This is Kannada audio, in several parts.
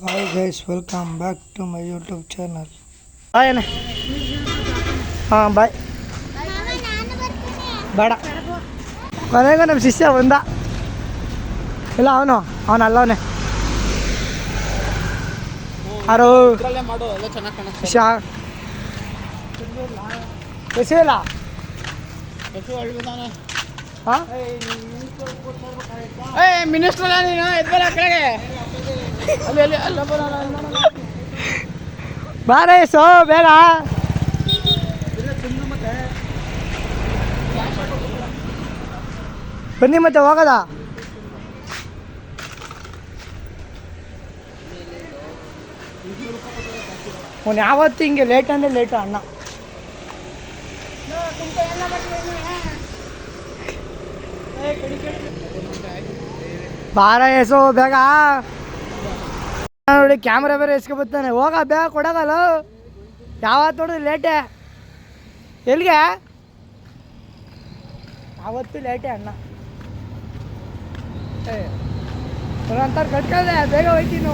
Hi guys, welcome back to my YouTube channel. ಬಾಯ್ ಅಣ್ಣ. ಹಾಂ ಬಾಯ್. ಬೇಡ ಕೊನೆಗೂ ನಮ್ಮ ಶಿಷ್ಯ ಬಂದ. ಇಲ್ಲ ಅವನಲ್ಲವನೇ ಯಾರು ಶಿಷ್ಯ ಖುಷಿ ಇಲ್ಲ. ಹಾಂ ಮಿನಿಸ್ಟರ್ ನೀನು ಎದ್ದಲ್ಲ ಕೆಳಗೆ ಅಲ್ಲಿ ಬಾರೇ ಸೋ ಬೇಡ. ಬನ್ನಿ ಮತ್ತೆ ಹೋಗೋದ. ಅವ್ನು ಯಾವತ್ತು ಹಿಂಗೆ ಲೇಟ್ ಅಂದರೆ ಲೇಟು ಅಣ್ಣ. ಬಾರ ಎಸೋ ಬೇಗ ನೋಡಿ. ಕ್ಯಾಮ್ರಾ ಬೇರೆ ಎಸ್ಕೊಬತ್ತಾನೆ. ಹೋಗ ಬೇಗ ಕೊಡೋಗಲ್ಲ. ಯಾವತ್ತು ನೋಡಿದ್ರೆ ಲೇಟೆ. ಎಲ್ಲಿಗೆ ಯಾವತ್ತು ಲೇಟೆ ಅಣ್ಣ. ಅಂತಾರೆ ಕಟ್ಕದೆ ಬೇಗ ಹೋಯ್ತೀನಿ.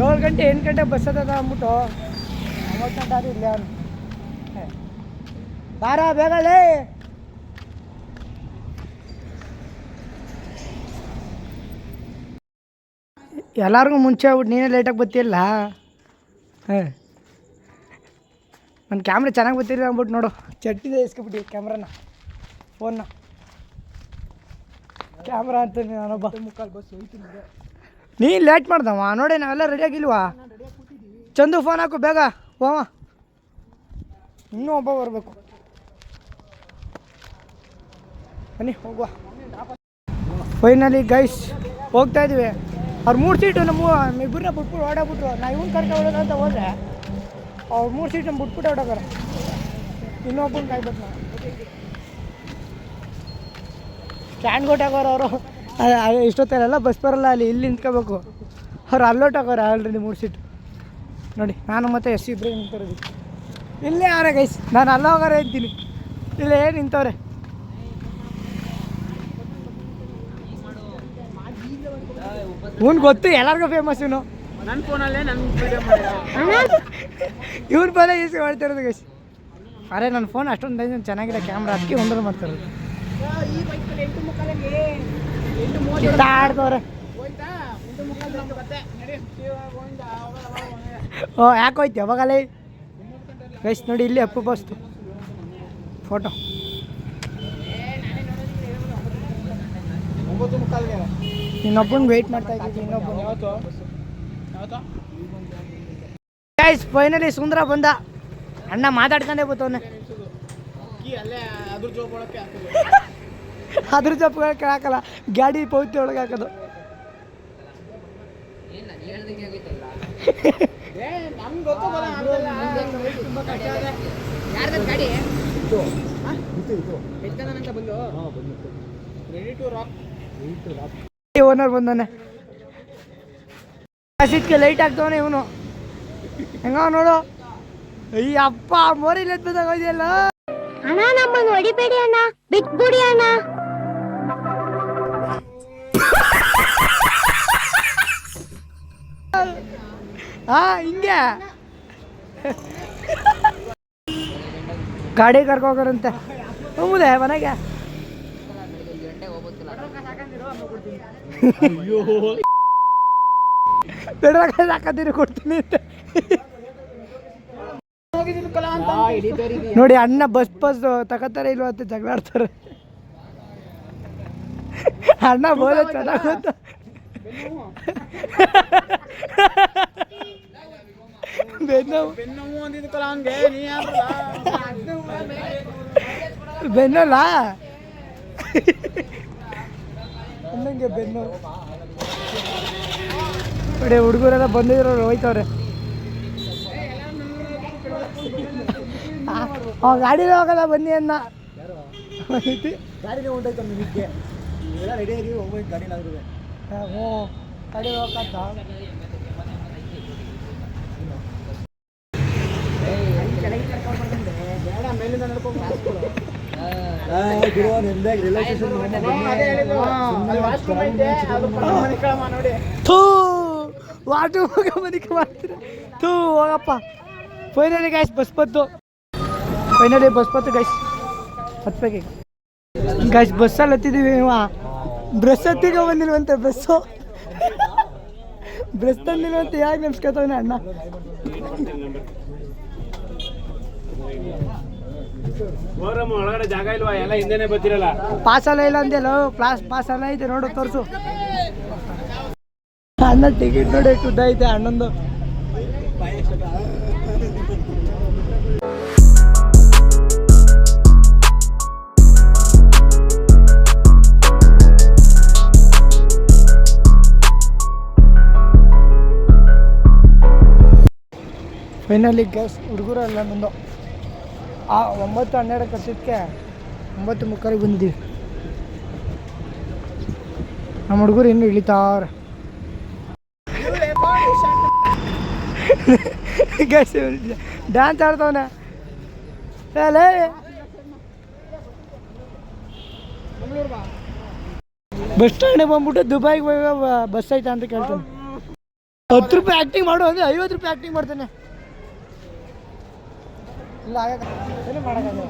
7 ಗಂಟೆ 8 ಗಂಟೆ ಬಸ್ ಅದ ಅಂದ್ಬಿಟ್ಟು 9 ಗಂಟೆ ಅದು ಇಲ್ಲೇ ಅವನು. ಬಾರ ಬೇಗಲೇ. ಎಲ್ಲರಿಗೂ ಮುಂಚೆ ಆಗ್ಬಿಟ್ಟು ನೀನೇ ಲೇಟಾಗಿ ಬರ್ತಿಲ್ಲ. ಹಾಂ ನನ್ನ ಕ್ಯಾಮ್ರಾ ಚೆನ್ನಾಗಿ ಬರ್ತಿಲ್ಲ ಅಂದ್ಬಿಟ್ಟು ನೋಡು ಚಟ್ಟಿದೆ ಇಸ್ಕೊಬಿಟ್ಟು ಕ್ಯಾಮ್ರಾನ ಫೋನ್ನ. ಕ್ಯಾಮ್ರಾ ಅಂತ ನಾನೊಬ್ಬ ನೀನು ಲೇಟ್ ಮಾಡ್ದವ ನೋಡಿ. ನಾವೆಲ್ಲ ರೆಡಿಯಾಗಿಲ್ವಾ? ಚಂದು ಫೋನ್ ಹಾಕು ಬೇಗ ಹೋವ. ಇನ್ನೂ ಒಬ್ಬ ಬರಬೇಕು. ಬನ್ನಿ ಹೋಗುವ. ಫೈನಲಿ ಗೈಸ್ ಹೋಗ್ತಾಯಿದ್ವಿ. ಅವ್ರು 3 ಸೀಟು ನಮ್ಮ ಇಬ್ಬರನ್ನ ಬಿಟ್ಬಿಟ್ಟು ಓಡಾಬಿಟ್ರು. ನಾ ಇವನು ಕರ್ಕೊಂಡು ಅಂತ ಹೋದ್ರೆ ಅವ್ರು 3 ಸೀಟನ್ನು ಬಿಟ್ಬಿಟ್ಟು ಹೊಡೋಗಾರ. ಇನ್ನೊಬ್ಬನ ಕಾಯ್ಬೇಕು ನಾವು. ಸ್ಟ್ಯಾಂಡ್ ಕೊಟ್ಟಾಗೋರು ಅವರು. ಇಷ್ಟೊತ್ತಲ್ಲೆಲ್ಲ ಬಸ್ ಬರಲ್ಲ, ಇಲ್ಲಿ ನಿಂತ್ಕೋಬೇಕು. ಅವ್ರು ಅಲ್ಲೋಟಾಗೋರು ಆಲ್ರೆಡಿ 3 ಸೀಟು ನೋಡಿ. ನಾನು ಮತ್ತು ಎಸ್ ಇಬ್ಬರೇ ನಿಂತಿರೋದು ಇಲ್ಲೇ. ಯಾರೇ ಗೈಸ್ ನಾನು ಅಲ್ಲ ಹೋಗಾರೆ ಅಂತೀನಿ. ಇಲ್ಲೇ ನಿಂತವ್ರೆ. ಇವ್ನು ಗೊತ್ತು ಎಲ್ಲರಿಗೂ ಫೇಮಸ್. ಇವನು ನನ್ನ ಫೋನಲ್ಲೇ ಇವ್ನ ಫೋನೇ ಯೂಸ್ ಮಾಡ್ತಿರೋದು ಗೈಸ್. ಅರೆ ನನ್ನ ಫೋನ್ ಅಷ್ಟೊಂದು ಚೆನ್ನಾಗಿದೆ ಕ್ಯಾಮ್ರಾ, ಅದಕ್ಕೆ ಒಂದರ ಮಾಡ್ತಿರೋದು. ಆಡ್ತವ್ರೆ. ಓ ಯಾಕೆ ಹೋಯ್ತು ಯಾವಾಗಲೇ ಗೈಸ್ ನೋಡಿ. ಇಲ್ಲಿ ಅಪ್ಪು ಬಸ್ತು ಫೋಟೋ. ಇನ್ನೊಬ್ಬನಿಗೆ ವೆಯ್ಟ್ ಮಾಡ್ತಾ ಇದ್ದೀವಿ. ಇನ್ನೊಬ್ಬ ಗೈಸ್ ಫೈನಲಿ ಸುಂದರ ಬಂದ. ಅಣ್ಣ ಮಾತಾಡ್ಕೊಂಡೇ ಬತ್ತವನೆ. ಅದ್ರ ಜೊತೆ ಹಾಕಲ್ಲ, ಗಾಡಿ ಪೌತಿ ಒಳಗೆ ಹಾಕೋದು. ಓನರ್ ಬಂದಾನೆ. ಸೀಟ್ಗೆ ಲೈಟ್ ಆಗ್ತವನೆ ಇವನು. ಹೆಂಗ ನೋಡು. ಅಯ್ಯಪ್ಪ ಮೋರಿಲ್ ಎದ್ದಾಗ ಹೋಯ್ದಲ್ಲ ಅಣ್ಣ. ನಮ್ಮನ್ನು ಹೊಡಿಬೇಡಿ ಅಣ್ಣ, ಬಿಟ್ಬಿಡಿ ಅಣ್ಣ. ಹಾ ಹಿಂಗೆ ಗಾಡಿ ಕರ್ಕೋಗರಂತೆ. ಹೌದೇ ಮನೆಗೆ ಪೆಟ್ರೋಲ್ ಹಾಕತ್ತೀನಿ ಕೊಡ್ತೀನಿ ಅಂತ ನೋಡಿ. ಅಣ್ಣ ಬಸ್ ತಗೋತಾರೆ ಇಲ್ವ ಅಂತ ಜಗಳಾಡ್ತಾರೆ. ಅಣ್ಣ ಬೋಲ ಚೆನ್ನಾಗಿ ಗೊತ್ತ. ಬೆನ್ನಲ್ಲ ಅನ್ನಂಗೆ ಬೆನ್ನು. ನೋಡಿ ಹುಡುಗರೆಲ್ಲ ಬಂದಿದ್ರು ಹೋಯ್ತವ್ರೆ. ಗಾಡಿಲಿ ಹೋಗಲ್ಲ ಬನ್ನಿ ಅನ್ನ. ಗಾಡಿನೇ ಹೊಂಟೋಯ್ತು ನಿಮಗೆ ಎಲ್ಲ ರೆಡಿಯಾಗಿ ಹೋಗ್ಬೇಕು. ಗಾಡಿಲಾಗಿರುವೆ. ಹ್ಞೂ ಗಾಡಿ ಹೋಗತ್ತ. ಬೇಡ ಮೇಲಿಂದ ನಡ್ಕೊಂಡು ಥೂ ವಾಟು ಮನಿಕೆ ಮಾಡ್ತೀರ ಥೂ ಹೋಗಪ್ಪ. ಫೈನಲಿ ಗೈಸ್ ಬಸ್ ಬತ್ತು ಗೈಸ್ ಹತ್ಬೇಕು ಗೈಸ್ ಬಸ್ಸಲ್ಲಿ ಹತ್ತಿದ್ದೀವಿ. ಬ್ರಷ್ ಹತ್ತಿಗೆ ಬಂದಿಲ್ವಂತೆ ಬ್ರಷ್ ತಂದಿಲ್ವಂತೆ ಯಾಕೆ ನೆನ್ಸ್ಕೊತವನೆ ಅಣ್ಣ. ಒಳಗಡೆ ಜಾಗ ಇಲ್ವಾ? ಎಲ್ಲ ಹಿಂದೆನೆ ಬರ್ತಿರಲ್ಲ. ಪಾಸ್ ಎಲ್ಲ ಇಲ್ಲ ಅಂದೆಲ್ಲ. ಪಾಸ್ ಎಲ್ಲ ಐತೆ ನೋಡು, ತೋರಿಸು. ಅಣ್ಣ ಟಿಕೆಟ್ ನೋಡಿ ಉದ್ದ ಐತೆ ಅಣ್ಣಂದು. ಫೈನಲಿ ಗ್ಯಾಸ್ ಹುಡುಗರೆಲ್ಲ ಬಂದು 9:12 ಕಟ್ಟಿದ್ದಕ್ಕೆ 9:30 ಬಂದಿದ್ದೀವಿ. ನಮ್ಮ ಹುಡುಗರು ಇನ್ನೂ ಇಳಿತಾವ್ರೆ. ಗ್ಯಾಸ್ ಡ್ಯಾನ್ಸ್ ಆಡ್ತವನೆ. ಬಸ್ ಸ್ಟ್ಯಾಂಡಿಗೆ ಬಂದ್ಬಿಟ್ಟು ದುಬೈಗೆ ಬಸ್ ಐತಾ ಅಂತ ಕೇಳ್ತಾನೆ. 10 ರೂಪಾಯಿ ಆ್ಯಕ್ಟಿಂಗ್ ಮಾಡು ಅಂದರೆ 50 ರೂಪಾಯಿ ಆ್ಯಕ್ಟಿಂಗ್ ಮಾಡ್ತಾನೆ. ಇಲ್ಲ ಏನು ಮಾಡೋಕ್ಕಾಗಲ್ಲ.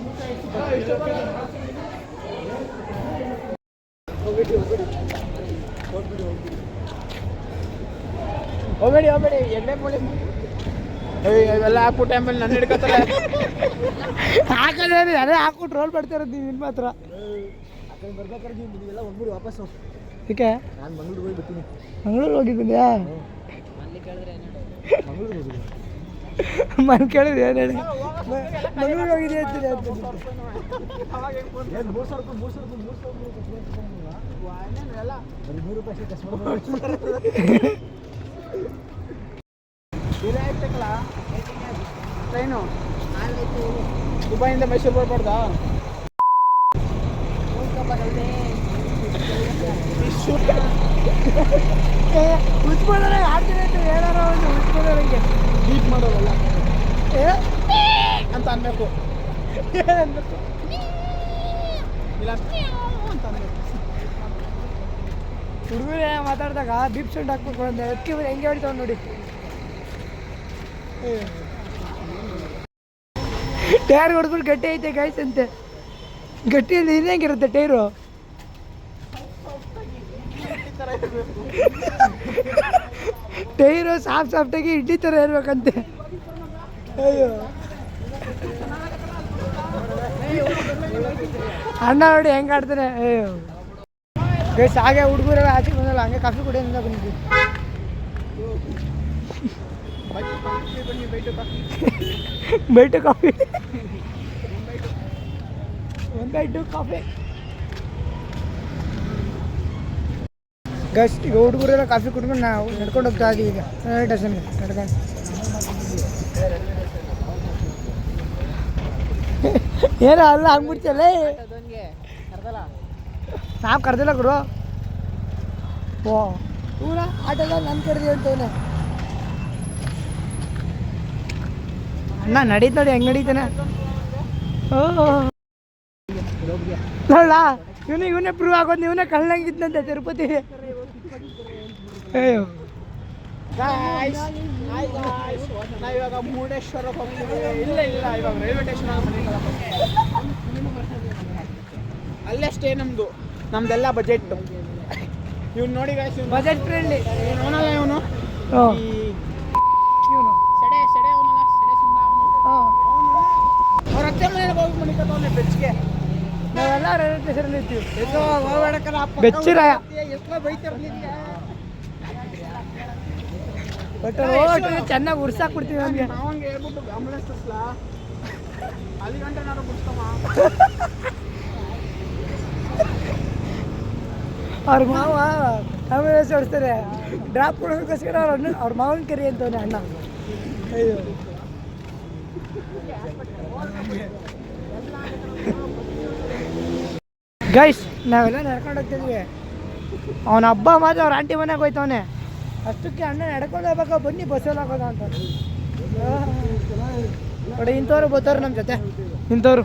ಹೋಗಬೇಡಿ ಎಣ್ಣೆ ಪೊಳಿ ಇವೆಲ್ಲ ಹಾಕ್ಬಿಟ್ಟು ಆಮೇಲೆ ನನ್ನ ಹಿಡ್ಕೊತಾರೆ. ಹಾಕದೇ ಅದೇ ಹಾಕ್ಬಿಟ್ಟು ರೋಲ್ ಮಾಡ್ತಾ ಇರೋದು ನೀವು ಇಲ್ಲಿ ಮಾತ್ರ. ಬರ್ಬೇಕಾದ್ರೆ ನೀವೆಲ್ಲ ಒಂದ್ಬಿಡಿ ವಾಪಸ್ಸು. ಏಕೆ? ನಾನು ಮಂಗಳೂರಿಗೆ ಹೋಗಿ ಬರ್ತೀನಿ. ಮಂಗಳೂರು ಹೋಗಿದ್ದೀಯಾ? ಮನೆ ಕೇಳಿದ್ರೆ ಏನು ಹೇಳಿ ಮಂಗಳೂರು ಹೋಗಿದ್ದೆ ಅಂತೀನಿ ಅಂತ. ಟ್ರೈನು ದುಬೈಯಿಂದ ಮೈಸೂರು ಬರ್ಬಾರ್ದಾ? ಉಚ್ಕೊಳ್ಳೋಣ ಆಡ್ತೀನಿ ಅಂತ ಹೇಳಾರ ಒಂದು ಉಚ್ಕೊಳ್ಳೋರಂಗೆ ಬೀಟ್ ಮಾಡೋರಲ್ಲ ಅಂತ ಅನ್ಬೇಕು. ಏನನ್ಬೇಕು ಇಲ್ಲ ಅಂತ ಅನ್ಬೇಕು. ಹುಡುಗರೇ ಮಾತಾಡಿದಾಗ ಬೀಪ್ ಸೌಂಡ್ ಹಾಕ್ಬೇಕು ಅಂತ ಅದಕ್ಕೆ ಹೆಂಗೆ ಹೇಳ್ತಾವ ನೋಡಿ. ಟೈರ್ ಹೊಡೆದ್ಬಿಟ್ಟು ಗಟ್ಟಿ ಐತೆ ಗೈಸ್ ಅಂತೆ. ಗಟ್ಟಿಯಲ್ಲಿ ಇನ್ನೇಗಿರುತ್ತೆ ಟೈರು? ಟೈರು ಸಾಫ್ಟಾಗಿ ಇಡ್ಲಿ ಥರ ಇರ್ಬೇಕಂತೆ. ಅಯ್ಯೋ ಅಣ್ಣ ನೋಡಿ ಹೆಂಗೆ ಆಡ್ತಾನೆ. ಅಯ್ಯೋ ಗೈಸ್ ಹಾಗೆ ಹುಡುಗರೆಲ್ಲ ಆಚೆ ಬಂದಲ್ಲ, ಹಂಗೆ ಕಾಫಿ ಕುಡಿಯೋದ್ರಿಂದ ಬಂದಿದ್ವಿ. ಬೈಟು ಕಾಫಿ ಕಾಫಿ ಗೈಸ್ ಈಗ ಹುಡುಗರೆಲ್ಲ ಕಾಫಿ ಕುಡ್ಕೊಂಡು ನಾವು ನಡ್ಕೊಂಡು ಹೋಗ್ತಾ ಇದ್ದೀವಿ. ಈಗ ಸ್ಟೇಷನ್ಗೆ ನಡ್ಕೊಂಡು ಏನೋ ಅಲ್ಲ ಹಂಗ್ಬಿಡ್ತಲ್ಲ. ನಾವು ಕರ್ದಿಲ್ಲ ಗುರು. ಓ ಊರ ಆಟೋದ ನಾನು ಕರ್ದಿ ಅಂತವನೆ. ಅಣ್ಣ ನಡೀತ ನೋಡಿ ಹೆಂಗೆ ನಡೀತಾನೆ. ನೋಡ ಇವನೇ ಪ್ರೂವ್ ಆಗೋದು. ಇವನೇ ಕಳ್ಳಂಗಿದ್ದಂತೆ ತಿರುಪತಿ. ಅಯ್ಯೋ ನಾವಿವಾಗ ಮುರುಡೇಶ್ವರಕ್ಕೆ ಹೋಗ್ತೀವಿ. ಇಲ್ಲ ಇವಾಗ ರೈಲ್ವೆ ಸ್ಟೇಷನ್ ಅಲ್ಲೇ ಸ್ಟೇ ನಮ್ದೆಲ್ಲ ಬಜೆಟ್. ಇವ್ನು ನೋಡಿ ಬಜೆಟ್ ಫ್ರೆಂಡ್ಲಿ. ಅವನಲ್ಲ ಇವನು ಸೆಡೆ ಅವನಲ್ಲ ಸೆಡೆ ಸುಂದ ಅವನು. ಅವ್ರ ಅತ್ತೆ ಮನೆಗೆ ಹೋಗಿ ಮನಿಕತ್ತವನೆ ಬೆಚ್ಚಿಗೆ. ನಾವೆಲ್ಲ ರೈಲ್ವೆ ಸ್ಟೇಷನಲ್ಲಿ ಇರ್ತೀವಿ. ಬೆಚ್ಚಿರಾಯ ಎಷ್ಟೋ ಬೈತಿರ್ಲಿಕ್ಕೆ ಬಟ್ ಚೆನ್ನಾಗಿ ಉರ್ಸಾಕ್ಬಿಡ್ತೀವಿ. ನಮಗೆ ನಾವಂಗೆ ಹೇಳ್ಬಿಟ್ಟು ಆಂಬುಲೆನ್ಸ್ ತರ್ಸ್ಲಾ ಅಲ್ಲಿ ಗಂಟೆ ನಾನು ಬಿಡ್ತಮ್ಮ. ಅವ್ರ ಮಾವ ಆಂಬುಲೆನ್ಸ್ ಓಡಿಸ್ತಾರೆ. ಡ್ರಾಪ್ ಕೊಡೋದಕ್ಕೋಸ್ಕರ ಅವ್ರ ಮಾವನ ಕರಿ ಅಂತವನೇ ಅಣ್ಣ. ಅಯ್ಯೋ ಗೈಸ್ ನಾವೆಲ್ಲ ನಡ್ಕೊಂಡು ಹೋಗ್ತಿದ್ವಿ. ಅವನ ಹಬ್ಬ ಮಾತ್ರ ಅವ್ರ ಆಂಟಿ ಮನೆಗೆ ಹೋಯ್ತವನೆ. ಅಷ್ಟಕ್ಕೆ ಅಣ್ಣ ನಡ್ಕೊಂಡು ಹೋಗ್ಬೇಕಾ ಬನ್ನಿ ಬಸ್ಸಲ್ಲಿ ಹಾಕೋದ ಅಂತ ನೋಡಿ. ಇಂಥವ್ರು ಬರ್ತಾರೆ ನಮ್ಮ ಜೊತೆ. ಇಂಥವ್ರು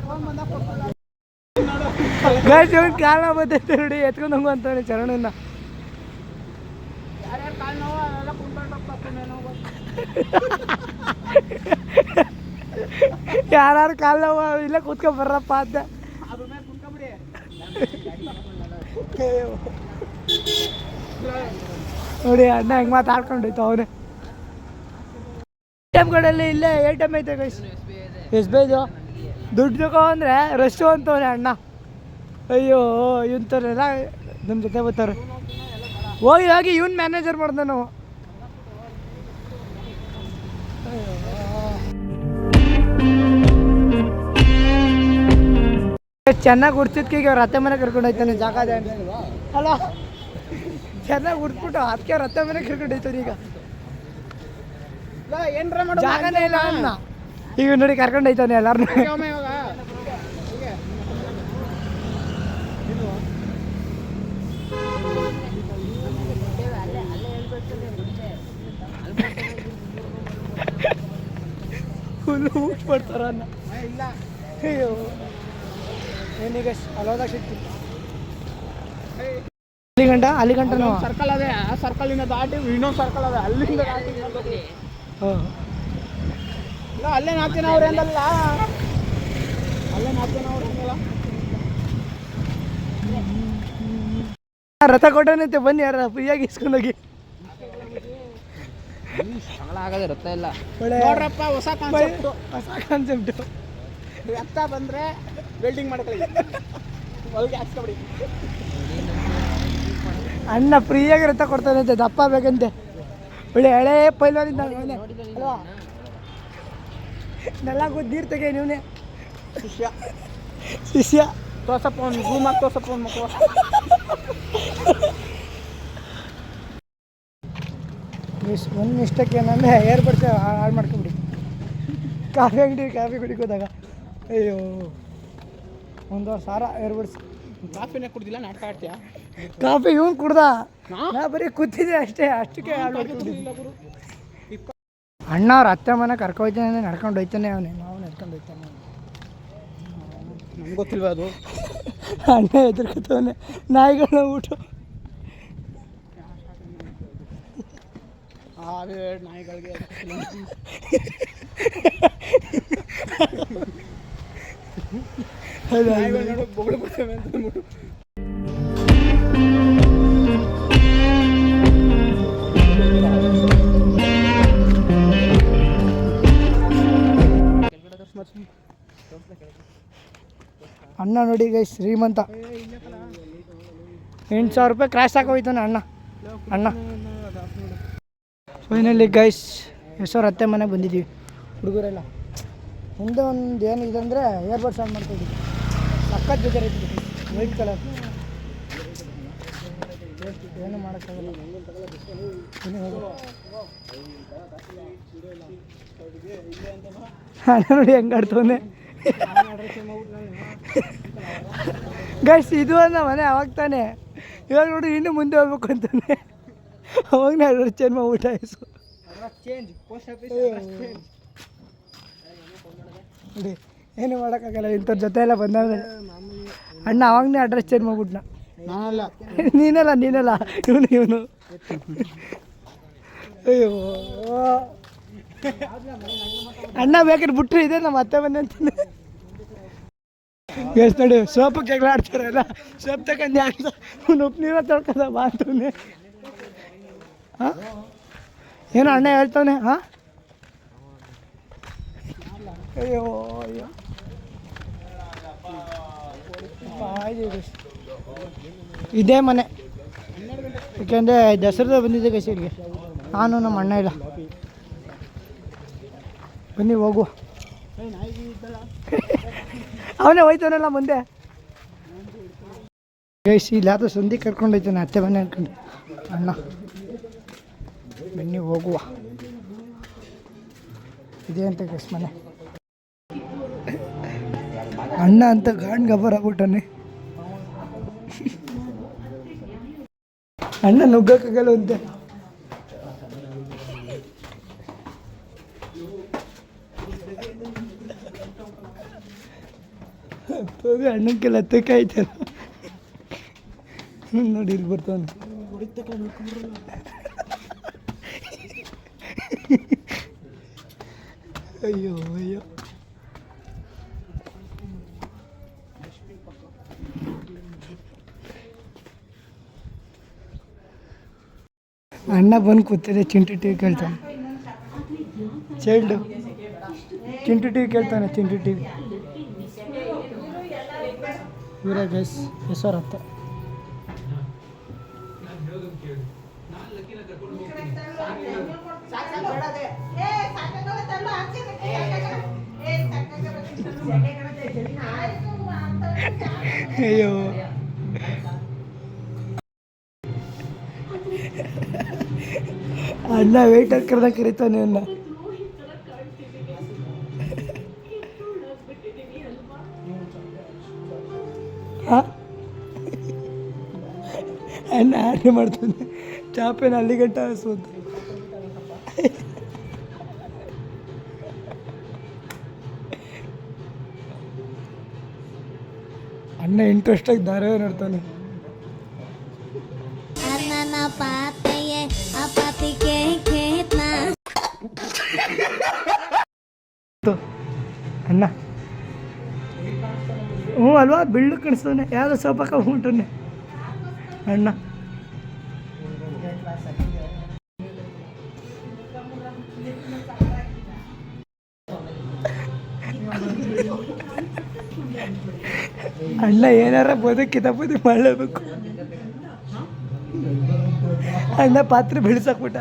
ಗೈಸ್ ಇವ್ನು ಕಾಲ ಬರ್ತೈತೆ ನೋಡಿ ಎತ್ಕೊಂಡು ಹೋಗು ಅಂತಾನೆ ಚರಣನ್ನ. ಯಾರು ಕಾಲು ನೋವು ಇಲ್ಲ ಕೂತ್ಕೊಂಡ್ ಬರ್ರಪ್ಪ ಅಂತ. ನೋಡಿ ಅಣ್ಣ ಹೆಂಗೆ ಮಾತಾಡ್ಕೊಂಡೈತೆ ಅವನೇ. ಎ ಟಿ ಎಮ್ ಕಡೆಯಲ್ಲಿ ಇಲ್ಲೇ ಎ ಟಿ ಎಮ್ ಐತೆ ಗೈಸ್. ಎಸ್ ಬಿ ಐದು ದುಡ್ಡು ತಗೋ ಅಂದರೆ ರಶ್ಶು ಅಂತವನೆ ಅಣ್ಣ. ಅಯ್ಯೋ ಇಂಥವ್ರೆಲ್ಲ ನಮ್ಮ ಜೊತೆ ಬರ್ತಾರೆ. ಹೋಗಿ ಹೋಗಿ ಇವ್ನು ಮ್ಯಾನೇಜರ್ ಮಾಡ್ದೆ ನಾವು. ಚೆನ್ನಾಗಿ ಉಡ್ಸಿದ್ಕೆ ಈಗ ಅವ್ರ ಅತ್ತೆ ಮನೆ ಕರ್ಕೊಂಡು ಹೋಯ್ತಾನೆ. ಜಾಗ ಅಲ್ಲ ಚೆನ್ನಾಗಿ ಉಡ್ಸ್ಬಿಟ್ಟು ಅದಕ್ಕೆ ಅವ್ರ ಅತ್ತೆ ಮನೆ ಕರ್ಕೊಂಡು ಹೋಯ್ತಾನೆ. ಈಗ ಜಾಗನೇ ಇಲ್ಲ ಅನ್ನ. ಈಗ ನೋಡಿ ಕರ್ಕೊಂಡು ಹೋಯ್ತಾನೆ ಎಲ್ಲಾರು. ಫುಲ್ ಊಟ ಮಾಡ್ತಾರ ಅನ್ನ. ಅಯ್ಯೋ ಏನೀಗ ಅಲ್ಲೋದಾಗ ಸಿಗ್ತೀನಿ. ಅಲ್ಲಿ ಗಂಟ ಸರ್ಕಲ್ ಅದೇ. ಆ ಸರ್ಕಲಿಂದ ದಾಟಿ ಇನ್ನೊಂದು ಸರ್ಕಲ್ ಅದೇ, ಅಲ್ಲಿಂದ ದಾಟಿ ಹಾಂ ಇಲ್ಲ ಅಲ್ಲೇ ನಾಲ್ಕಿನ ಅವ್ರು ಎಂದಲ್ಲ, ಅಲ್ಲೇ ನಾಲ್ಕಿನ ಅವ್ರು ಎಂದಲ್ಲ. ರಥ ಕೊಟ್ಟನಂತೆ ಬನ್ನಿ ಯಾರ ಫ್ರೀಯಾಗಿ ಇಸ್ಕೊಂಡೋಗಿ. ಆಗದೆ ರಥ ಇಲ್ಲ ನೋಡ್ರಪ್ಪ, ಹೊಸ ಕಾನ್ಸೆಪ್ಟು. ರಥ ಬಂದರೆ ವೆಲ್ಡಿಂಗ್ ಮಾಡ್ಕೊಳ್ಳಿ, ಹೊಲಿಗೆ ಹಾಕ್ಸ್ಕೊಬಿಡಿ. ಅಣ್ಣ ಫ್ರೀಯಾಗಿ ರಥ ಕೊಡ್ತಾನಂತೆ, ದಪ್ಪ ಬೇಕಂತೆ. ಒಳ್ಳೆ ಹಳೆ ಪೈಲ್ವಾನಿಂದ ಅಲ್ವಾ? ನೆಲ್ಲ ನೀರು ತೆಗೆ ನೀವೇ ಶಿಷ್ಯ. ತೋರ್ಸಪ್ಪ ಒಂದು ಝೂಮ್ ಹಾಕಿ ತೋರ್ಸಪ್ಪ ಒಂದು ಮಕ್ಕಳು. ಒಂದು ಇಷ್ಟಕ್ಕೆ ಏನಂದರೆ ಏರ್ ಬಡ್ಸ್ ಹಾಳು ಮಾಡ್ಕೊಂಬಿಡಿ. ಕಾಫಿ ಕುಡಿಕೋದಾಗ ಅಯ್ಯೋ 1,000 ಏರ್ ಬಡ್ಸ್. ಕಾಫಿನೇ ಕುಡ್ದಿಲ್ಲ, ನಾಟಕ ಆಡ್ತೀಯಾ? ಕಾಫಿ ಇವನು ಕುಡ್ದ, ನಾ ಬರೀ ಕೂತಿದ್ದೆ ಅಷ್ಟೇ. ಅಷ್ಟಕ್ಕೆ ಅಣ್ಣ ಅವ್ರ ಅತ್ತೆ ಮನೆ ಕರ್ಕೊಯ್ತಾನೆ, ನಡ್ಕೊಂಡು ಹೋಯ್ತಾನೆ. ಅವನೇ ನಾವು ನಡ್ಕೊಂಡು ಹೋಯ್ತಾನೆ. ನಮ್ಗೆ ಗೊತ್ತಿಲ್ವ ಅದು? ಅಣ್ಣ ಎದುರ್ಕೊತವನೆ ನಾಯಿಗಳ ಊಟ. ನಾಯಿಗಳಿಗೆ ಬೊಗಳು ಬಿಡ್ತೇವೆ ಅಂತ ಅಂದ್ಬಿಟ್ಟು. ಅಣ್ಣ ನೋಡಿ ಗೈ ಶ್ರೀಮಂತ. 8,000 ರೂಪಾಯಿ ಕ್ರಾಶ್ ಹಾಕೋಯ್ತಾನೆ ಅಣ್ಣ. ಫೈನಲಿ ಗೈಸ್ ಹೆಸರು ಅತ್ತೆ ಮನೆಗೆ ಬಂದಿದ್ದೀವಿ ಹುಡುಗರೆಲ್ಲ. ಮುಂದೆ ಒಂದು ಏನಿದೆ ಅಂದರೆ ಏರ್ ಬಡ್ಸ್ ಆನ್ ಮಾಡ್ತಾಯಿದ್ದೀವಿ. ಸಖತ್ ಬೇಜಾರೈತಿ. ವೈಟ್ ಕಲರ್ ಏನು ಮಾಡೋಕ್ಕಾಗಲ್ಲ. ಅಣ್ಣ ನೋಡಿ ಹೆಂಗೆ ಆಡ್ತವನೆ ಗೈಸ್. ಇದು ಅನ್ನ ಮನೆ ಅವಾಗ ತಾನೆ. ಇವಾಗ ನೋಡಿ ಇನ್ನೂ ಮುಂದೆ ಹೋಗ್ಬೇಕು ಅಂತಾನೆ. ಅವಾಗ ನಾನು ಚೇಂಜ್ ಮಾಡ್ಬಿಟ್ಟ ಹೆಸರು. ನೋಡಿ ಏನು ಮಾಡೋಕ್ಕಾಗಲ್ಲ. ಇಂಥವ್ರ ಜೊತೆ ಎಲ್ಲ ಬಂದಾಗ ಅಣ್ಣ ಅವಾಗನೇ ಅಡ್ರೆಸ್ ಚೇಂಜ್ ಮಾಡ್ಬಿಟ್ನ. ನೀನಲ್ಲ ಇವನು. ಅಯ್ಯೋ ಅಣ್ಣ ಬೇಕಾದ್ರೆ ಬಿಟ್ರೆ ಇದೆ ನಮ್ಮ ಅತ್ತೆ ಮನೆ ಅಂತಾನೆ. ಎಷ್ಟು ನೋಡಿ ಸೋಪಿಗೆ ಜಗಳ ಆಡ್ತಾರಲ್ಲ, ಸೋಪ್ ತಗೊಂಡು ಯಾಕೆ ಉಪ್ಪು ನೀರ ತೊಳ್ಕದ ಬಾ ಅಂತಾನೆ. ಹಾಂ ಏನೋ ಅಣ್ಣ ಹೇಳ್ತಾನೆ. ಹಾಂ ಅಯ್ಯೋ ಇದೇ ಮನೆ. ಯಾಕೆಂದರೆ ದಸರಾ ಬಂದಿದ್ದೆ ಕೈಸಿಗೆ. ನಾನು ನಮ್ಮ ಅಣ್ಣ ಇಲ್ಲ. ಬನ್ನಿ ಹೋಗುವ. ಅವನೇ ಹೋಯ್ತಾನಲ್ಲ ಮುಂದೆ. ಗೈಸ್ ಇಲ್ಲಿ ಯಾವ್ದು ಸಂಧಿ ಕರ್ಕೊಂಡು ಹೋಯ್ತಾನೆ ಅತ್ತೆ ಮನೆ ಅನ್ಕೊಂಡು ಅಣ್ಣ. ಬನ್ನಿ ಹೋಗುವ. ಇದೇ ಅಂತ ಗೈಸ್ ಮನೆ. ಅಣ್ಣ ಅಂತ ಗಾಂಡ್ ಗಬ್ಬರ್ ಆಗ್ಬಿಟ್ಟಾನೆ. ಅಣ್ಣ ನುಗ್ಗಕ್ಕಾಗಲ್ಲ ಅಂತೆ. ಹೋಗಿ ಅಣ್ಣಕ್ಕೆಲ್ಲ ಹತ್ತಕ್ಕಾಯ್ತಲ್ಲ ನೋಡಿ ಇಲ್ಲಿ ಬರ್ತಾನೆ ಅಯ್ಯೋ ಅಯ್ಯೋ ಅಣ್ಣ ಬಂದು ಕೂತಿದೆ ಚಿಂಟು ಟಿವಿ ಕೇಳ್ತಾನೆ ಚೈಲ್ಡು ಚಿಂಟು ಟಿವಿ ಕೇಳ್ತಾನೆ ಚಿಂಟು ಟಿವಿ ಇವರೇ ಗೈಸ್ ಹೆಸರತ್ತ ಅಯ್ಯೋ ಅಣ್ಣ ವೆಯ್ಟ್ ಹಾಕಿರ್ದ ಕರೀತಾನೆ ಅಣ್ಣ ಅಣ್ಣ ಆರ್ಡ್ರ್ ಮಾಡ್ತಾನೆ ಚಾಪೇನ ಅಲ್ಲಿ ಗಂಟ ಹಸುವಂತ ಅಣ್ಣ ಇಂಟ್ರೆಸ್ಟಾಗಿ ಧಾರಾವಾಹಿ ನೋಡ್ತಾನೆ ಅಣ್ಣ ಹ್ಞೂ ಅಲ್ವಾ ಬಿಳ್ಳು ಕಾಣಿಸ್ತಾನೆ ಯಾವುದೋ ಸೋಪಕ್ಕ ಉಂಟನೆ ಅಣ್ಣ ಅಣ್ಣ ಏನಾರ ಕಿತಾಪತಿ ಮಾಡಲೇಬೇಕು ಅಣ್ಣ ಪಾತ್ರೆ ಬೆಳೆಸಾಕ್ಬಿಟ್ಟ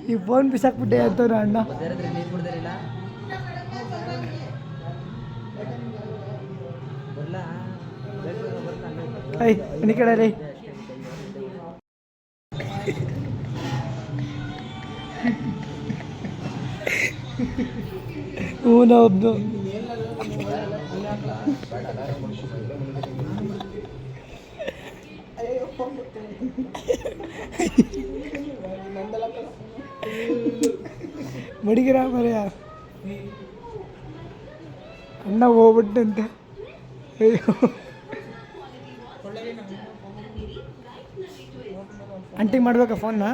ಈ ಫೋನ್ ಬಿಸಾಕ್ಬಿಟ್ಟೆ ಅಂತವ್ರ ಅಣ್ಣ ಐ ಮನೆ ಕಡೆ ರೀ ಹ್ಞೂ ಒಬ್ನು ಮಡಿಗಿರ ಮರೆಯ ಅಣ್ಣ ಹೋಗ್ಬಿಟ್ಟಂತೆ ಅಯ್ಯೋ ಅಂಟಿಗೆ ಮಾಡ್ಬೇಕಾ ಫೋನ್ನ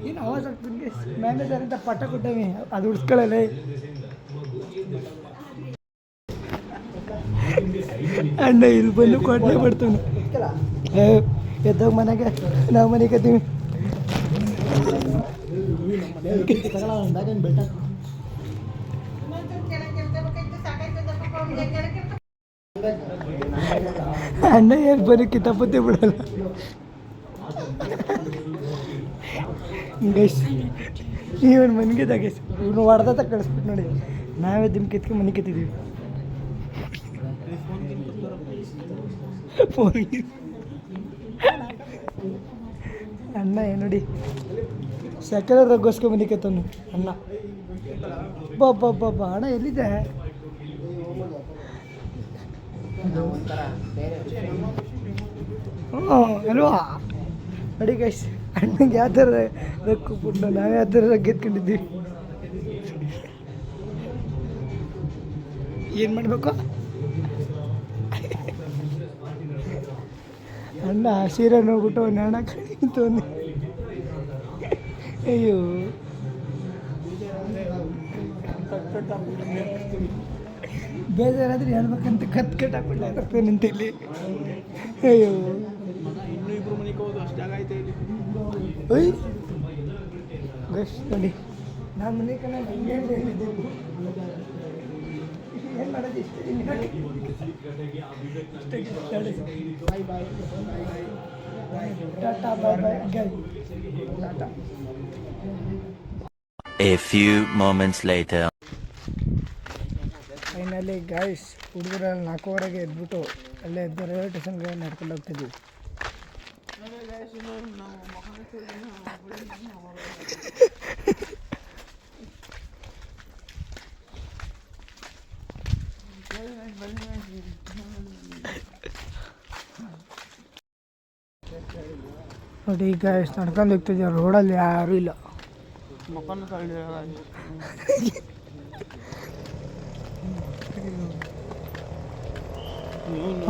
ಏನು ಆವಾಜ್ ಆಗ್ತದೆ ಮ್ಯಾನೇಜರ್ ಅಂತ ಪಟ್ಟ ಕೊಟ್ಟೇವಿ ಅದು ಉಳಿಸ್ಕೊಳ್ಳಲ್ಲ ಅಣ್ಣ ಇಲ್ಲಿ ಬಂದು ಕೊಟ್ಟೆ ಮಾಡ್ತಾನೆ ಎದ್ದಾಗ ಮನೆಗೆ ನಾವು ಮನೆಗೆ ಕತ್ತೀವಿ ಅಣ್ಣ ಏನು ಬರೀ ಕಿತಾಪತಿ ಬಿಡಲ್ಲ ಗೈಸ್ ಇವನು ಮನೆಗೆ ಗೈಸ್ ಇವನು ಹೊಡೆದ ಕಳಿಸ್ಬಿಟ್ಟು ನೋಡಿ ನಾವೇ ದಿಮ್ ಕಿತ್ಕೊಂಡು ಮನೆ ಕಿತ್ತಿದ್ದೀವಿ ಅಣ್ಣ ಏನು ನೋಡಿ ಸೆಕೆಂಡ್ ರಗ್ಗೋಸ್ಕೊ ಮನೆ ಕಿತ್ತವನು ಅಣ್ಣ ಬಾಬಾ ಅಣ್ಣ ಎಲ್ಲಿದೆ ಹ್ಞೂ ಅಲ್ವಾ ನೋಡಿ ಗೈಸ್ ಅಣ್ಣಂಗೆ ಯಾವ ಥರ ರೊಕ್ಕಿಬಿಟ್ಟು ನಾವು ಯಾವ ಥರ ರೊಕ್ಕ ಎತ್ಕೊಂಡಿದ್ದೀವಿ ಏನು ಮಾಡಬೇಕು ಅಣ್ಣ ಸೀರೆ ನೋಡ್ಬಿಟ್ಟು ನಾಣ ಕಳೀತವನಿ ಅಯ್ಯೋ ಬೇಜಾರಾದ್ರೆ ಹೇಳ್ಬೇಕಂತ ಕಟ್ಟಾಕ್ಬಿಡ್ಲಾಗ್ತೇನೆ ನಿಂತ ಇಲ್ಲಿ ಅಯ್ಯೋ ಇನ್ನೂ ಇಬ್ರು ಮನೆಗೆ ಹೋಗೋದು ಅಷ್ಟು ಜಾಗ ಐತೆ ಇಲ್ಲಿ ಒಯ್ ಗಸ್ ನೋಡಿ ನಾನು ಮನೆ ಕಣ ಏನು ಮಾಡೋದು bye bye tata bye bye guy tata. A few moments later. Finally guys ಹುಡುಗರಲ್ಲಿ 4:15ಗೆ ಎದ್ಬಿಟ್ಟು ಅಲ್ಲೇ ಎದ್ದು ರೈಲ್ವೆ ಸ್ಟೇಷನ್ಗೆ ನಡ್ಕೊಂಡು ಹೋಗ್ತಿದ್ವಿ. ನೋಡಿ ಈಗ ಎಷ್ಟು ನಡ್ಕೊಂಡು ಹೋಗ್ತಿದ್ದೀವಿ, ರೋಡಲ್ಲಿ ಯಾರೂ ಇಲ್ಲ. ಮಕ್ಕಳು ತಳ್ಳಿ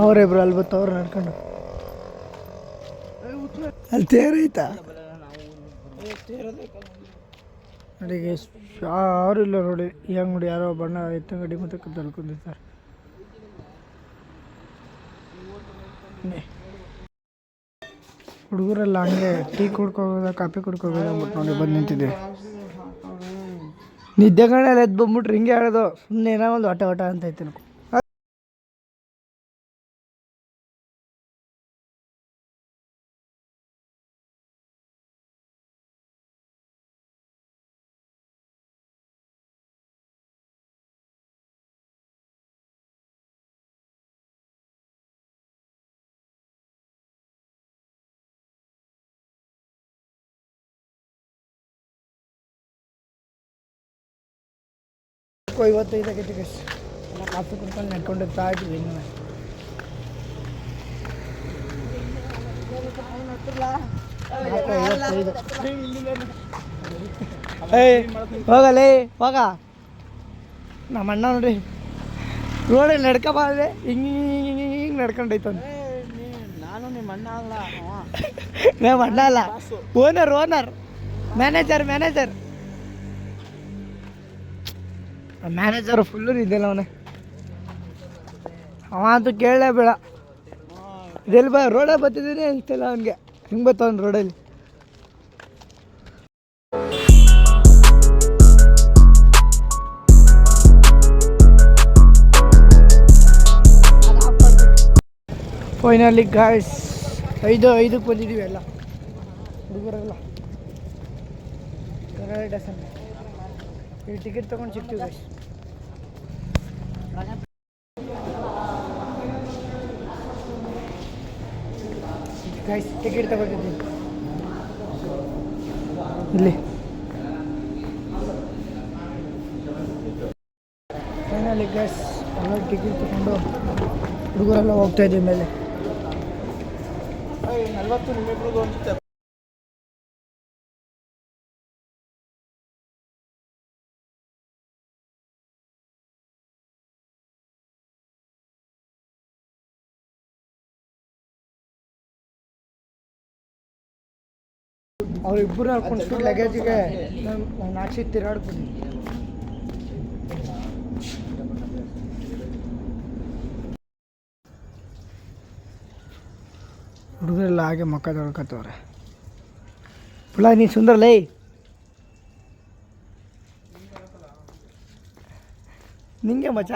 ಅವರಿಬ್ರು ಅಲ್ಲಿ ಬತ್ತವ್ರು ನಡ್ಕೊಂಡು. ಅಲ್ಲಿ ತೇರೈತಾ ನೋಡಿ ಯಾರು ಇಲ್ಲ ನೋಡಿ. ಹೆಂಗ್ ನೋಡಿ ಯಾರೋ ಬಣ್ಣ ಎತ್ತಂಗಡಿ ಮತ್ತೆ ತಳ್ಕೊಂಡಿರ್ತಾರೆ. ಹುಡುಗರೆಲ್ಲ ಹಂಗೆ ಟೀ ಕುಡ್ಕೋಗೋದ ಕಾಫಿ ಕುಡ್ಕೋಗೋದ ಅಂದ್ಬಿಟ್ಟು ನೋಡಿ ಬಂದು ನಿಂತಿದ್ದೆ. ನಿದ್ದೆಗಳೆಲ್ಲ ಎದ್ದು ಬಂದ್ಬಿಟ್ರೆ ಹಿಂಗೆ ಹೇಳೋದು, ಸುಮ್ಮನೆ ಏನೋ ಒಂದು ಒಟ ಅಂತ ಐತೆ ನನಗೆ. ಇವತ್ತೈದು ಆಗೈತಿ ಗೈಸ್. ಕಾಫಿ ಕುಡ್ಕೊಂಡು ನಡ್ಕೊಂಡಿರ್ತಾ ಇದ್ವಿ. ಇನ್ನು ಹೋಗಲೇ ಹೋಗ. ನಮ್ಮ ಅಣ್ಣ ನೋಡ್ರಿ ರೋಡಲ್ಲಿ ನಡ್ಕೊಬಾರ್ದೆ ಹಿಂಗೆ ನಡ್ಕೊಂಡೈತ. ನಾನು ನಿಮ್ಮ ಅಣ್ಣ ಅಲ್ಲ, ನಮ್ಮ ಅಣ್ಣ ಅಲ್ಲ, ಓನರ್ ಮ್ಯಾನೇಜರ್ ಮ್ಯಾನೇಜರ್ ಫುಲ್ಲು ನಿದ್ದೆಲ್ಲ ಅವನೇ. ಅವ ಅಂತೂ ಕೇಳಲೇ ಬೇಡ. ಇದೆಲ್ಲಿ ರೋಡಲ್ಲಿ ಬರ್ತಿದ್ದೀನಿ ಅನಿಸ್ತಿಲ್ಲ ಅವನಿಗೆ. ಹಿಂಗೆ ಬರ್ತಾವನು ರೋಡಲ್ಲಿ. ಫೈನಲಿ ಗಾಯ್ಸ್ 5:05ಕ್ಕೆ ಬಂದಿದ್ದೀವಿ ಎಲ್ಲ ಹುಡುಗರೆಲ್ಲ. ಸ್ಟೇಷನ್ ಈ ಟಿಕೆಟ್ ತೊಗೊಂಡು ಸಿಗ್ತೀವಿ ಗೈಸ್. ಟಿಕೆಟ್ ತಗೊಂಡಿದ್ದೀವಿ ಇಲ್ಲಿ. ಫೈನಲಿ ಗೈಸ್ ಎಲ್ಲ ಟಿಕೆಟ್ ತಗೊಂಡು ಹುಡುಗರೆಲ್ಲ ಹೋಗ್ತಾ ಇದ್ದೀವಿ ಮೇಲೆ. 40 ನಿಮ್ಮಿಬ್ರಿಗೂ ಅನ್ಸುತ್ತೆ. ಅವ್ರಿಬ್ಬರು ಹಾಕೊಂಡು ಲಗೇಜಿಗೆ ನಾಚಿ ತಿರುಗಾಡ್ತೀನಿ. ಹುಡುಗರೆಲ್ಲ ಹಾಗೆ ಮಕ್ಕ ತೊಳ್ಕೊತವ್ರೆ. ಪುಳ ನೀನು ಸುಂದರಲೇ. ನಿಂಗೆ ಮಚ್ಚ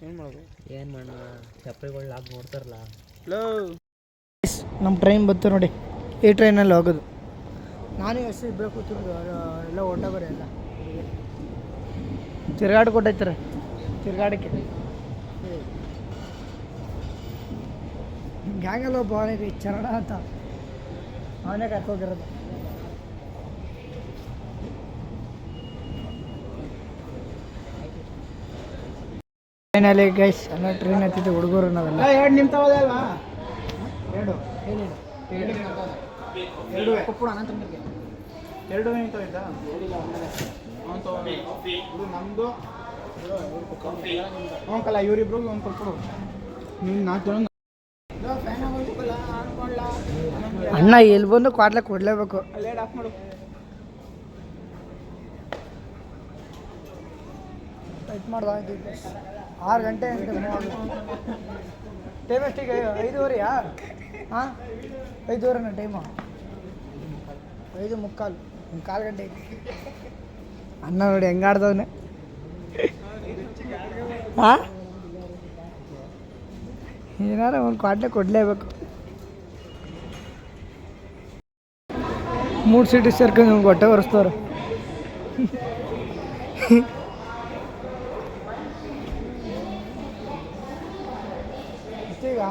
ಏನು ಮಾಡೋಣ, ಚಪ್ಪಲಿಗಳು ಹಾಕಿ ನೋಡ್ತಾರಲ್ಲ. ನಮ್ಮ ಟ್ರೈನ್ ಬಂತು ನೋಡಿ. ಈ ಟ್ರೈನಲ್ಲಿ ಹೋಗೋದು. ನಾನು ಎಷ್ಟು ಇಬ್ಬರು ಕೂತಿರೋದು ಎಲ್ಲ ಹೊಂಟೋಗೋರೆ ಎಲ್ಲ ತಿರ್ಗಾಡ್ಕೊಟ್ಟೈತಾರೆ. ತಿರ್ಗಾಡಕ್ಕೆ ಗ್ಯಾಂಗಲ್ಲ ಒಬ್ಬ ಅವನಿಗೆ ಚರಣ ಅಂತ ಅವನೇ ಕರ್ಕೋಗಿರೋದು. ಟ್ರೈನಲ್ಲಿ ಗೈಸ್ ಎಲ್ಲ ಟ್ರೈನ್ ಹತ್ತಿದ್ದು ಹುಡುಗರು ನಾವೆಲ್ಲ. 2 ನಿಮಿಷ ಅಲ್ವಾ? 2 ನಿಂತೋಯ್ತಾ? ಇದು ನಮ್ಮದು ಅವನಕಲ್ಲ, ಇವರಿಬ್ರಿಗೆ ಒಂದು ಕೊಟ್ಬಿಡು. ನೀನು 4 ಜನ ಅಣ್ಣ ಎಲ್ಲಿ ಬಂದು ಕ್ವಾಟ್ಲೆ ಕೊಡಲೇಬೇಕು. ಅಲ್ಲೇ ಆಫ್ ಮಾಡು. ಟೈಟ್ ಮಾಡ್ದ 6 ಗಂಟೆ ಅಂತ ಟೈಮ್ ಎಷ್ಟಿಗೆ? 5:30ಯಾ? ಹಾಂ 5:30 ಟೈಮು. 5:45 ಒಂದು 1/4 ಗಂಟೆ ಐತಿ. ಅಣ್ಣ ನೋಡಿ ಹೆಂಗಾಡ್ದವನೆ. ಹಾಂ ಏನಾರ ಒಂದು ಕ್ವಾಟ್ಲೆ ಕೊಡಲೇಬೇಕು. 3 ಸೀಟಿಗೆ ಸೇರ್ಕೊಂಡು ನಮ್ಗೆ ಹೊಟ್ಟೆ ಒರೆಸ್ತವ್ರು. ಈಗ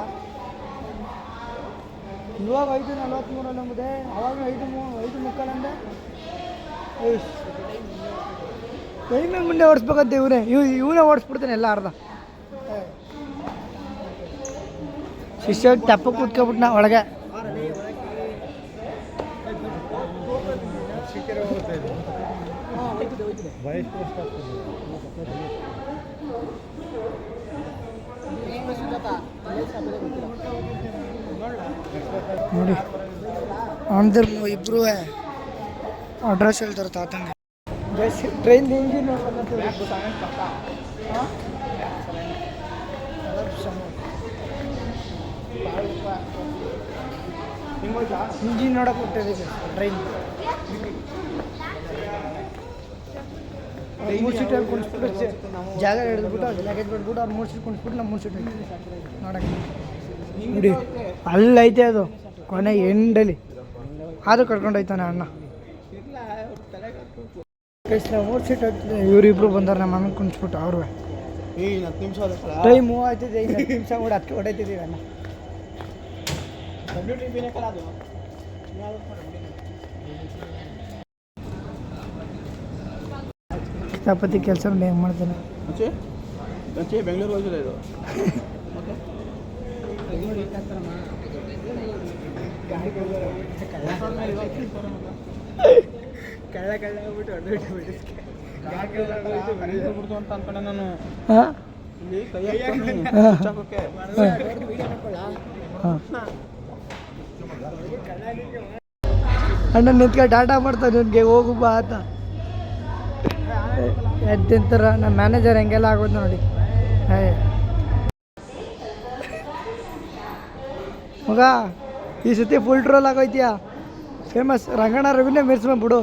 ಇವಾಗ 5:43 ನಮ್ಮದೇ. ಅವಾಗ 5:45 ಅಂದೆ. ಟೈಮೇ ಮುಂದೆ ಓಡಿಸ್ಬೇಕಂತ ಇವನೇ ಓಡಿಸ್ಬಿಡ್ತಾನೆ ಎಲ್ಲ ಅರ್ಧ. ಶಿಷ್ಯ ತಪ್ಪ ಕೂತ್ಕೊಬಿಟ್ನ ಒಳಗೆ. ನೋಡಿ ಅಂದ್ರೆ ಇಬ್ರು ಅಡ್ರೆಸ್ ಹೇಳ್ತಾರೆ ತಾತಂಗೆ. ಟ್ರೈನ್ ಇಂಜಿನ್ ನೋಡ್ಬೇಕು ಇಂಜಿನ್ ನೋಡಕ್ಕೆ ಕೊಟ್ಟಿದ್ದೀವಿ ಟ್ರೈನ್. ಮೂರು ಸೀಟಲ್ಲಿ ಕುಣಿಸ್ಬಿಟ್ಟು ಜಾಗ ಹಿಡಿದ್ಬಿಟ್ಟು ಅವ್ರು ಲಗೇಜ್ ಬಿಟ್ಬಿಟ್ಟು ಅವ್ರು 3 ಸೀಟ್ ಕುಣಿಸ್ಬಿಟ್ಟು ನಮ್ಮ 3 ಸೀಟ್ ನೋಡಕ್ಕೆ ನೋಡಿ ಅಲ್ಲೈತೆ ಅದು ಕೊನೆ ಎಂಡಲ್ಲಿ ಅದು ಕರ್ಕೊಂಡು ಹೋಯ್ತಾನೆ ಅಣ್ಣ. ನಾವು 3 ಸೀಟ್ ಹೋಗ್ತಿದ್ದೆ, ಇವರಿಬ್ರು ಬಂದವ್ರು ನಮ್ಮ ಅಮ್ಮನ ಕುಣಿಸ್ಬಿಟ್ಟು ಅವ್ರು ಟೈಮ್ ಮೂವ್ ಆಯ್ತಿದೆ. 10 ನಿಮಿಷ ಕೂಡ ಹತ್ತು ಹೊಡೈತಿದ್ದೀವಿ ಅಣ್ಣ. ಕಿತಾಪತಿ ಕೆಲಸ ಹೆಂಗೆ ಮಾಡ್ತಾನೆ ಬೆಂಗಳೂರು ಹೋಗಿದೆ ಇದು. ಕಳ್ಳ ಆಗ್ಬಿಟ್ಟು ಬಿಡ್ತು ಅಂತ ಅನ್ಕೊಂಡೆ ನಾನು. ಹಾಂ ಇಲ್ಲಿ ಕೈ ಹಾಕೋಕೆ ಅಣ್ಣ ನಿಂತ್ಕೊಂಡು ಟಾಟಾ ಮಾಡ್ತಾನೆ ನನಗೆ ಹೋಗು ಬಾ ಅಂತ. ಎದ್ದಿಂತರ ನಮ್ಮ ಮ್ಯಾನೇಜರ್ ಹೆಂಗೆಲ್ಲ ಆಗೋದು ನೋಡಿ. ಮಗ ಈ ಸತಿ ಫುಲ್ ಟ್ರೋಲ್ ಆಗೋಯ್ತೀಯಾ. ಫೇಮಸ್ ರಂಗಣ್ಣ ರವಿನೇ ಮೆರ್ಸ್ಕೊಂಡ್ಬಿಡು.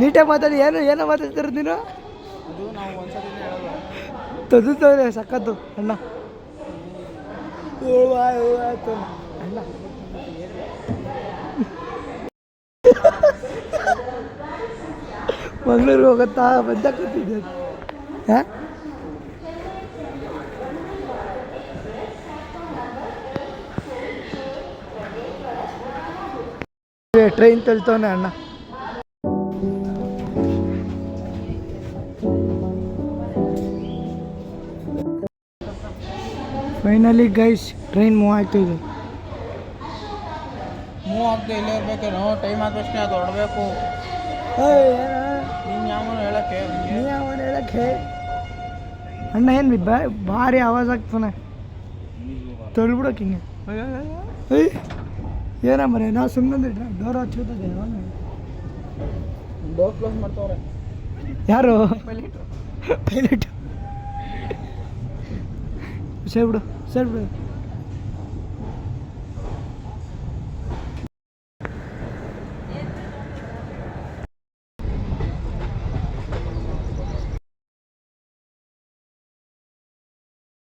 ನೀಟಾಗಿ ಮಾತಾಡಿ. ಏನೋ ಮಾತಾಡ್ತಾರೆ ನೀನು. ತದುತ್ತವ್ರೆ ಸಖತ್ತು ಅಣ್ಣ. ಅಣ್ಣ ಮಂಗಳೂರಿಗೆ ಹೋಗುತ್ತಾ ಬಂದ ಕೂತಿದ್ದೆ. ಹಾಂ ಟ್ರೈನ್ ತಳ್ತವನೆ ಅಣ್ಣ. ಫೈನಲಿ ಗೈಸ್ ಟ್ರೈನ್ ಮೂವ್ ಆಯ್ತು. ಇದು ಮೂವ್ ಆಗದೆ ಇಲ್ಲೇ ಇರ್ಬೇಕೇನೋ. ಟೈಮ್ ಆದ ತಕ್ಷಣ ಅದು ಹೊಡಬೇಕು. ನೀನು ಯಾವನು ಹೇಳಕ್ಕೆ ಅಣ್ಣ ಏನು ಭಾರಿ ಆವಾಜ್ ಆಗ್ತಾನೆ. ತೊಳ್ಬಿಡೋಕೆ ಹಿಂಗೆ ಏನ ಮರೆ ನಾವು ಸುಮ್ಮನೆ ಡೋರ್ ಹಚ್ಚೋತದೆ. ಡೋರ್ ಕ್ಲೋಸ್ ಮಾಡ್ತವ್ರೆ ಯಾರು? ಪೈಲಟ್. ಸರಿ ಬಿಡು.